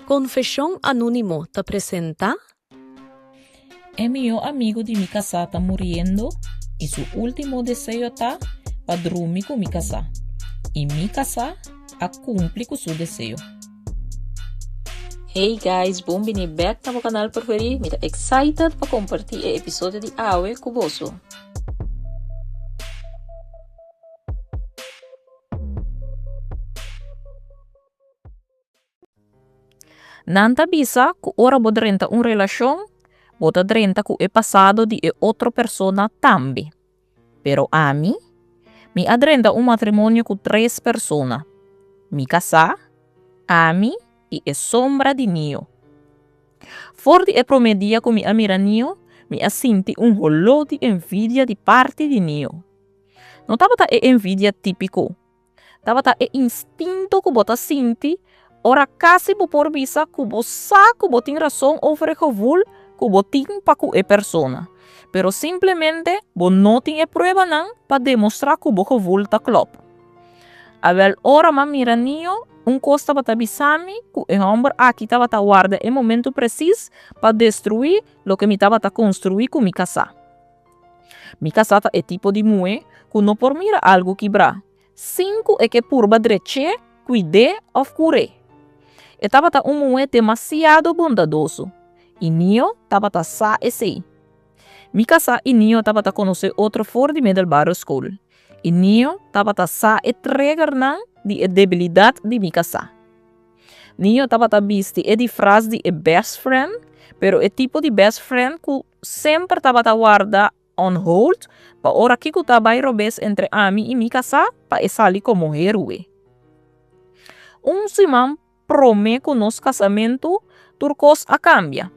Confesión Anónimo te presenta. Mi amigo de mi casa está muriendo y su último deseo está para dormir con mi casa. Y mi casa a cumplir con su deseo. Hey guys, bem-vindo back no meu canal preferido. Me excited para compartilhar o episódio de Awe com você. Nanta bisa que ora vou drenta relação, bota drenta que é passado de outra pessoa também. Pero a mim, me adrenta matrimônio com 3 pessoas. Mi casa, a mim e sombra de nio. Forte promedia com mi amira nio, me assinti rolo de envidia de parte de nio. Não tava envidia típico. Tava instinto que bota sinti. Ora kasi por bisa kubo sa kubo tem razão over gewul kubo tem pa ku persona. Pero simplesmente bo não tem prueba nan pa demonstrar kubo gewul ta klop. Avel ora ma mira nio costa bata bisami ku hombre aqui tava guarda momento preciso pa destruir lo que mi tava construir ku mi casa. Mi casa ta tipo de mue ku no por mira algo quebrar. 5 que purba dreche cuide of cure. Estava mue demasiado bondadoso. E Nio estava sa esse. Mi casa e Nio estava conhecer outro fora de middle barrio school. E Nio estava sa entregar nan de debilidade de mi casa. Nio estava visto de frase de best friend, pero tipo de best friend que sempre estava guarda on hold, pa ora que estava robes entre ami e mi casa pa salir como héroe. Simão promete que nosso casamento turcos a cambia.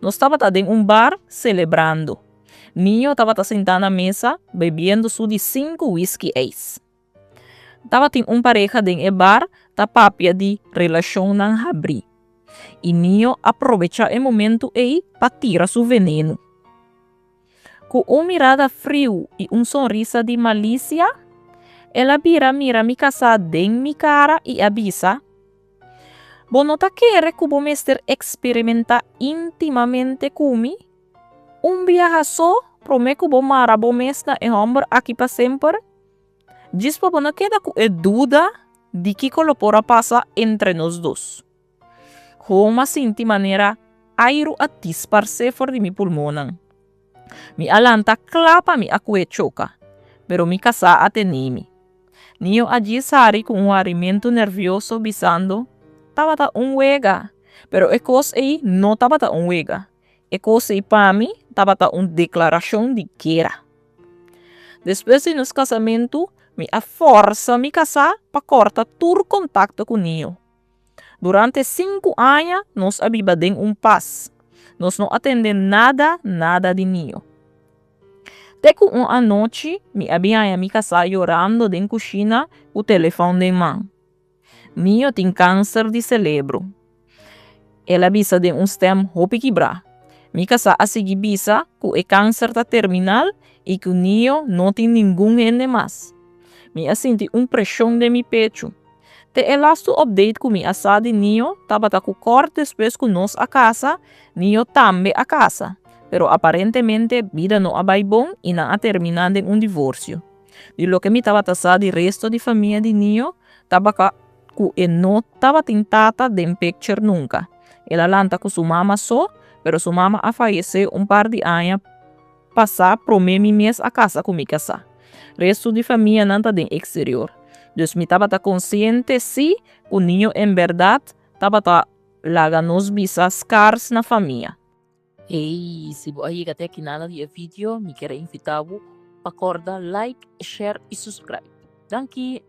Nós estava em bar celebrando. Nio estava sentado na mesa bebendo su de 5 whisky ace. Estava em pareja em bar ta papia de relação nan abri. E Nio aprovecha o momento para tirar su veneno. Com mirada frio e sonrisa de malícia, ela mira mi casa den mi cara e avisa. Bonota quer que o mestre experimenta intimamente comigo. Viaje só, promete que o mara o mestre é homem aqui para sempre. Diz para não queda com dúvida de que colopora passa entre nós dois. Como assim de maneira airo a disparse fora de mi pulmão. Mi alanta clapa mi acue choca, pero mi casa atenimi. Nio agi sari com arimento nervioso bisando. Tava wega, pero e coisa aí não tava wega. E coisa aí para mim tava declaração de guerra. Depois de nos casamento, me força me casar para cortar todo contato com Nio. Durante 5 anos, nós abibadem paz. Nós não atendemos nada de Nio. Teco uma noite, me abia me casar chorando na cozinha, o telefone de mão. Nio tem câncer de cérebro. Ela avisa de stem hope quebrar. Mi casa a seguir bisa que o câncer está terminal e que o Nio não tem nenhum ende mais. Me senti pressão de mi pecho. Te elasto update que mi asa de Nio estava com corte depois que nós a casa, Nio também a casa. Pero aparentemente vida não vai bom e não a terminando em divórcio. De lo que mi estava tasado de resto de família de Nio, estava que não estava tentada de picture nunca. Ela lanta com sua mama só, pero sua mama a faleceu par de anos passar promeme mês a casa com mi casa. Resto de família não está de exterior. Dus mi estava consciente se o Nio em verdade estava laga nos bisa scars na família. Hey, se você chega até aqui nada de vídeo, me quero invitar para acordar, like, share e subscribe. Danke.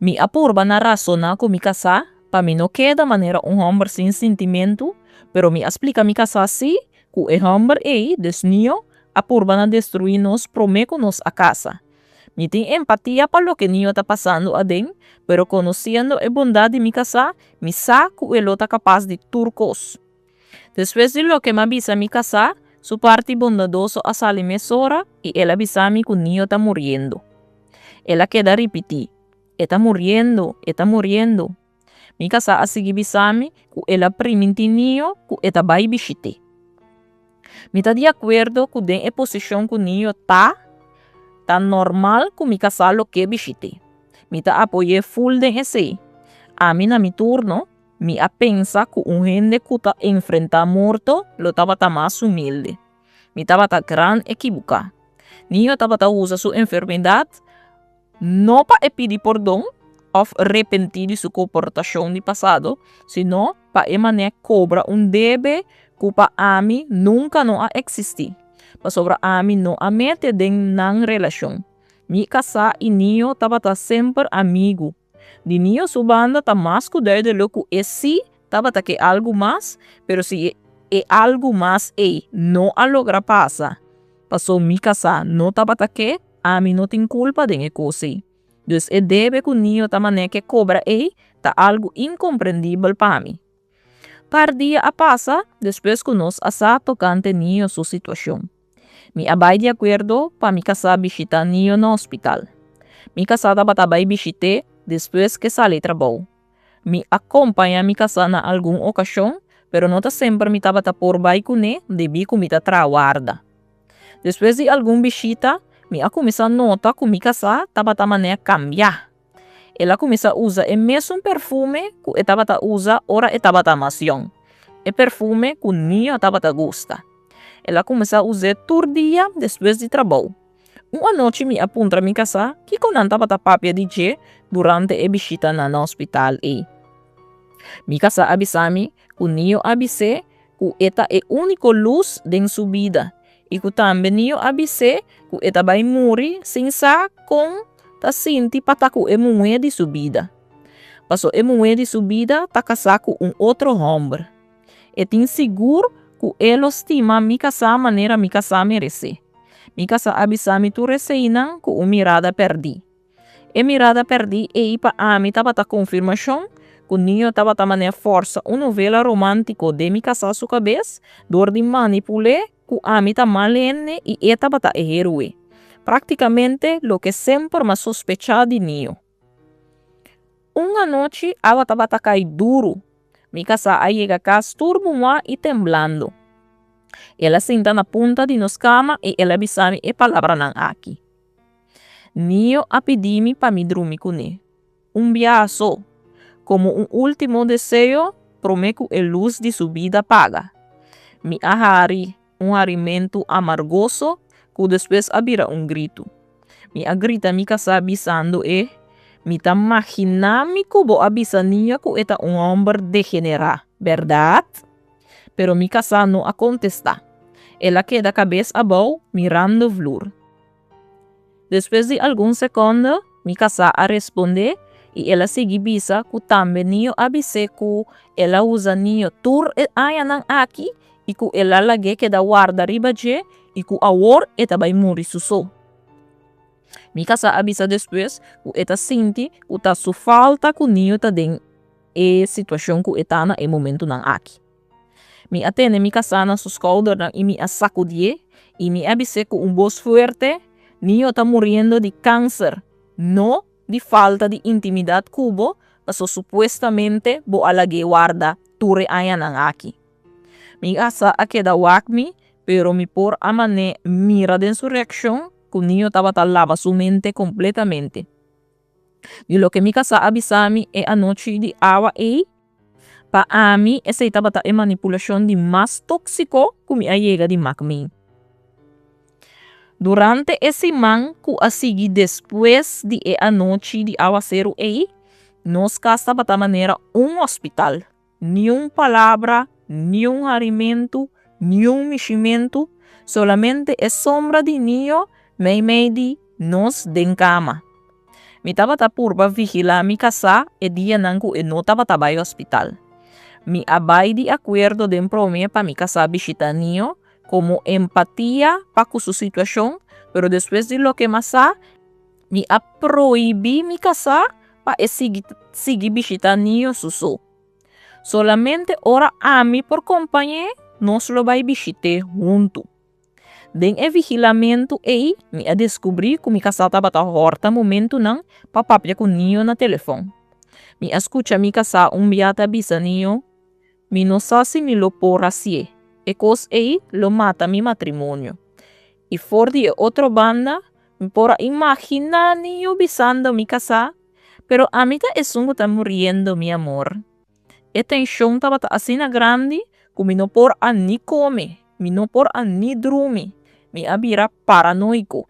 Mi apurba na razona com mi casa, para mim não queda maneira homem sem sentimento, pero mi explica mi casa assim, que o homem Nio, apurba na destruir nos promete nos a casa. Mi tem empatia para lo que Nio está passando adem, pero conhecendo a bondade de mi casa, mi sa que ele está capaz de turcos. Depois de lo que me avisa mi casa, su parte bondadoso a salir mesora e ela avisa mi que Nio está morrendo. Ela queda repetir. Está muriendo. Mi casa asigi bisami ku ela priminti niyo ku eta bai bishite. Mi ta de acuerdo ku den e position ku niyo ta normal ku mi casa lo que bishite. Mi ta apoye full den ese. A mi na mi turno, mi a pensa ku un gente ku ta enfrenta morto lo taba ta más humilde. Mi taba ta gran equivoca. Niyo taba ta usa su enfermedad no pa pedir perdón of arrepentir de su comportación de pasado, sino pa emané cobra un debe que pa ami nunca no ha existido. Pa sobra ami no a mete den nan relación. Mi casa y niyo taba ta sempre amigo. Di niyo su banda ta más cuidar de lo que es sí, taba ta que algo más, pero si e algo más no a logra pasa. Pasó mi casa no taba ta que ami no tem culpa de e cosa. Dus e debe que o niño ta mané que cobra ta algo incompreendible para mim. Par dia a pasa, después que nos asa tocante niño su situación. Mi abai de acuerdo pa mi casa visita niño no hospital. Mi casa taba bai visite después que sale trabajo. Mi acompanha mi casa na alguna ocasión, pero no ta sempre mi taba por bai cune debi que mi ta traguarda. Después de alguna visita, mi a começar a nota que mi casa taba ta mané cambiar. Ela começa a usar o mesmo perfume que estava ta usa ora estava ta masion. E perfume que o niño tava ta gusta. Ela começa a usar todo dia depois de trabalho. Uma noite me apunta mi casa que não tava ta papia DJ durante a visita na hospital Mi casa avisami que o niño avise que esta é a única luz de sua vida. E que também niño avise que esta vai morrer sem sa com ta sinti pataku e mué de subida. Passou e mué de subida ta casar com outro homem. E tem seguro que ele estima mi casa maneira mi casa merece. Mi casa abisami tu receina com mirada perdi. E mirada perdi e ipa ami tava ta confirmação que o niño tava ta maneira força uma novela romântico de mi casa su cabeça, dor de manipule que ami ta malene e eta bata e herói. Prácticamente lo que sempre me sospechava de niño. Uma noite, ela estava a cair duro. Mi casa a chega a casa turbulentada e temblando. Ela senta na ponta de nos cama e ela avisame e palavra não aqui. Niño a pedir-me para me dormir com ele. Viaje, como último desejo, prometo a luz de sua vida paga. Me ahari alimento amargoso que depois abrirá grito. Me agrita mi casa avisando me ta imaginando que vou avisar niña que é homem degenerado, verdade? Pero mi casa não a contesta. Ela queda cabeça abaixo, mirando o flor. Depois de alguns segundos, mi casa a responder e ela segue bisa que também niño avise que ela usa niño tur ayanang aqui e que ela lage queda guarda riba je e que a war eta vai morrer suso. Mi casa avisa depois que eta sinti que ta su falta que o niño ta den e situação que eta na e momento nang aqui. Mi atene mi casa na sus shoulder nang e mi a sacudie e mi avise que voz fuerte niño ta muriendo de câncer, no de falta de intimidade cubo, mas supuestamente bo alage guarda ture ayanang aqui. Mi casa a queda wakmi, pero mi por amane mira de su reacción, que el niño estaba talaba su mente completamente. Y lo que mi casa avisami es anoche de agua pa ami esa estaba ta manipulación de más tóxico que mi llega de macmi. Durante esse man que a seguir depois de anoche de aguacero nos casa bata maneira hospital. Nenhuma palavra, nenhum alimento, nenhum meximento, solamente é sombra de niño, meio de nos den cama. Mi tava ta purba vigilar mi casa e dia nanku e no tava tabay hospital. Mi abay de acuerdo de prome pa mi casa visita niño, como empatía para con su situación, pero después de lo que pasa, me ha prohibido mi casa para seguir visitando niños suso. Solamente ahora a mí por compañía nos lo va a visitar junto. Den el vigilamiento me ha descubrí que mi casa estaba horta momento nan para papia con niño na teléfono. Mi escucha mi casa biata bisa niyo. Mi no sasi mi lo por así. E cos ei lo mata mi matrimonio. Y for di otro banda, mi pora imaginar niyo bisando mi casa. Pero a mí es un está muriendo mi amor. E tensión taba ta asina grande, que mi no por a ni come, mi no por a ni drumi. Mi abira paranoico.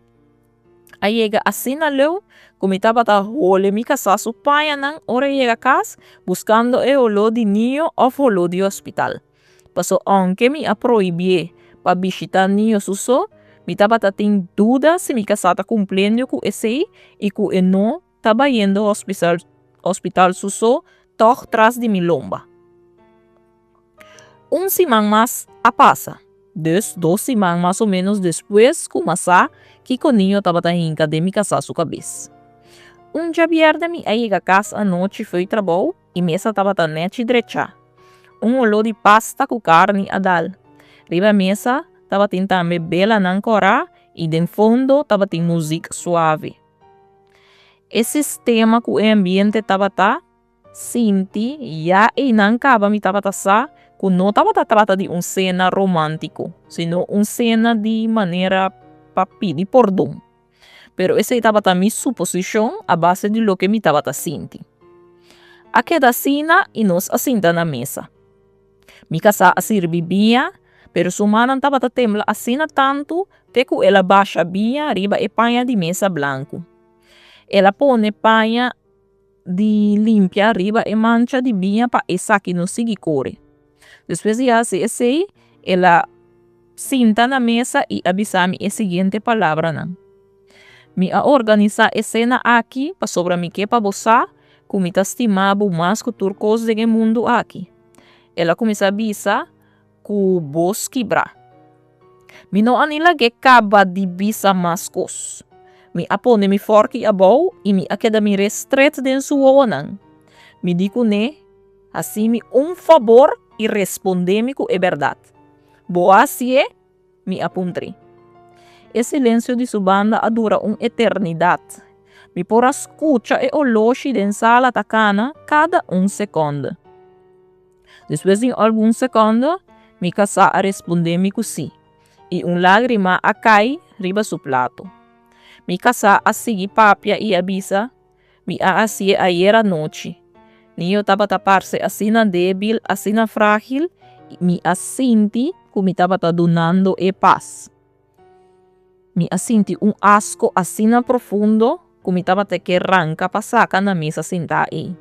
Aí llega asina leu, que taba ta hole mi casa su paya nang, ora llega casa, buscando e olo di niño o olo di hospital. Paso aunque mi a prohibie pa visitar niño suso, mi taba ta tin duda si mi casa ta cumpliendo ku ese y ku no taba yendo hospital suso, toch tras de mi lomba. Un semana más a pasa. 2 semanas más o menos después, kumasa, que o niño estava hinca de mi casa su cabeça. Un dia viernes, mi llega a casa à noite foi trabalho e mesa estava net direita. Olor de pasta com carne a dal. Riba mesa estava tentando bela nancora e de fundo estava tem música suave. Esse sistema que o ambiente estava sinti já e nancaba mi estava sa que não estava trata de cena romântico, sino cena de maneira para pedir perdão. Pero essa estava minha suposição a base de lo que me estava sinti. A queda cena e nós assinta na mesa. Mi casa a servir bia, pero sua mana estava tembla assina tanto te que ela baixa bia riba e panha de mesa branco. Ela pone panha de limpia riba e mancha de bia para essa que não siga corre. Depois de hacer esse, ela sinta na mesa e avisa-me a seguinte palavra. Me a organizar a cena aqui para sobre mim que para você, como me estimava mais que turcos do mundo aqui. Ela começa a avisar que o bos quebra. Me não anila que acaba de bisa mais coisas. Me apone me forque a bow e me queda me restreito dentro sua onang. Me digo né, assim me favor e responde-me que é verdade. Boa assim é, me apuntei. O silêncio de sua banda dura uma eternidade. Me por escuta e oloshi den sala tacana cada segundo. Depois de alguns segundos, me casa a responder-me que sim. E lágrima cai riba su plato. Me casa a seguir papia e avisa, me a assim ayer à noite. Niyo estava tapar-se assina débil, assina frágil, me assinti que me estava donando paz. Me assinti asco assina profundo, que me estava que arranca para sacar na mesa sentar aí.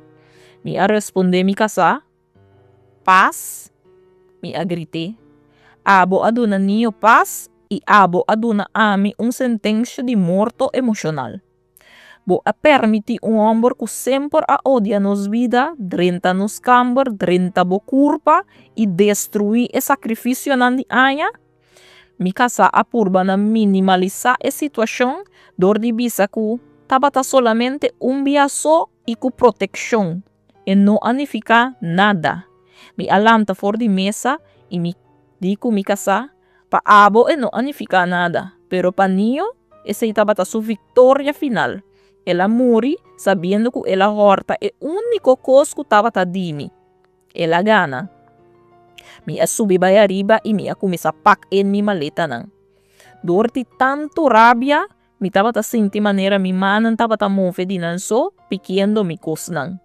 Me a responder mi casa, paz, me a grite. Abo aduna niyo paz e abo aduna ami sentença de morto emocional. Bo a permitir homem que sempre a odia nos vida, drenta nos camber, drenta bo curpa e destruir o sacrifício na anha. Mi casa a purba na minimalizar a situação, dor de bisa que tabata solamente biaso e com proteção, e não anificar nada. Mi alanta for de mesa e mi digo mi casa, pa abo e não anificar nada, pero pa niyo, esse tabata su vitória final. Ela muri sabendo que ela horta é o único coisa que estava dimi. Ela gana. Me a subir para arriba e me a começar a pack em minha maleta. Dor de tanto rabia, me estava sentindo maneira minha mãe estava mover de nanso, pequeno me cosnan.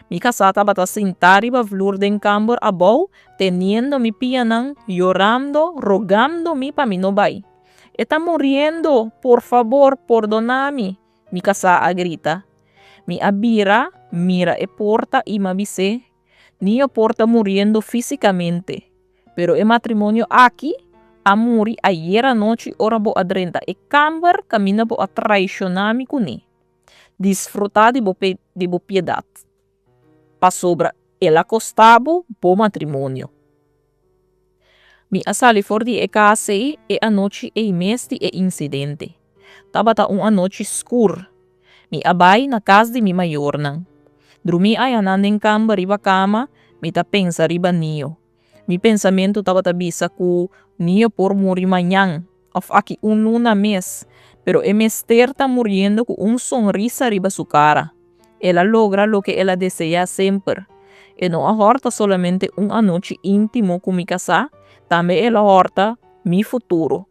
Mi casa estava sentar riba flor de camber abau, teniendo mi pianang, llorando, rogando-me para me não vai. Está morrendo, por favor, perdona-me. Mi casa a grita. Mi abira, mira e porta y me avise. Niño porta muriendo físicamente. Pero el matrimonio aquí, a muri ayer anoche ora bo adrenta. E camber camina bo a traicionar-me com ele. Disfrutar de bo piedade. Pa sobra el acostado bo matrimônio. Mi asali for di e casa e anoche e mesti e incidente. Tava uma noite escura. Mi abay na casa de mi mayor nang. Drumi ay anandeng cama riba cama, mi ta pensa riba niyo. Mi pensamento tava bisa ku niyo por morir manhã, of aqui na mês, pero mester tá muriendo com sonrisa riba su cara. ela logra lo que ela desea sempre. E não ahorta solamente noite íntimo com mi casa, também ela ahorta mi futuro.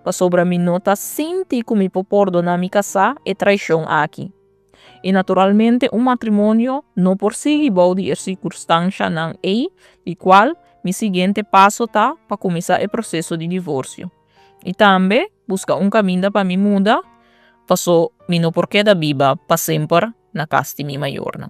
Pa sobra mi nota sinti que mi popordo na mi casa e traição aqui. E naturalmente matrimônio não persigue balde circunstância não é, e qual mi seguinte passo tá para começar o processo de divórcio. E também busca caminho para me mudar, passo mi não porque da viva para sempre na casa de mi maior.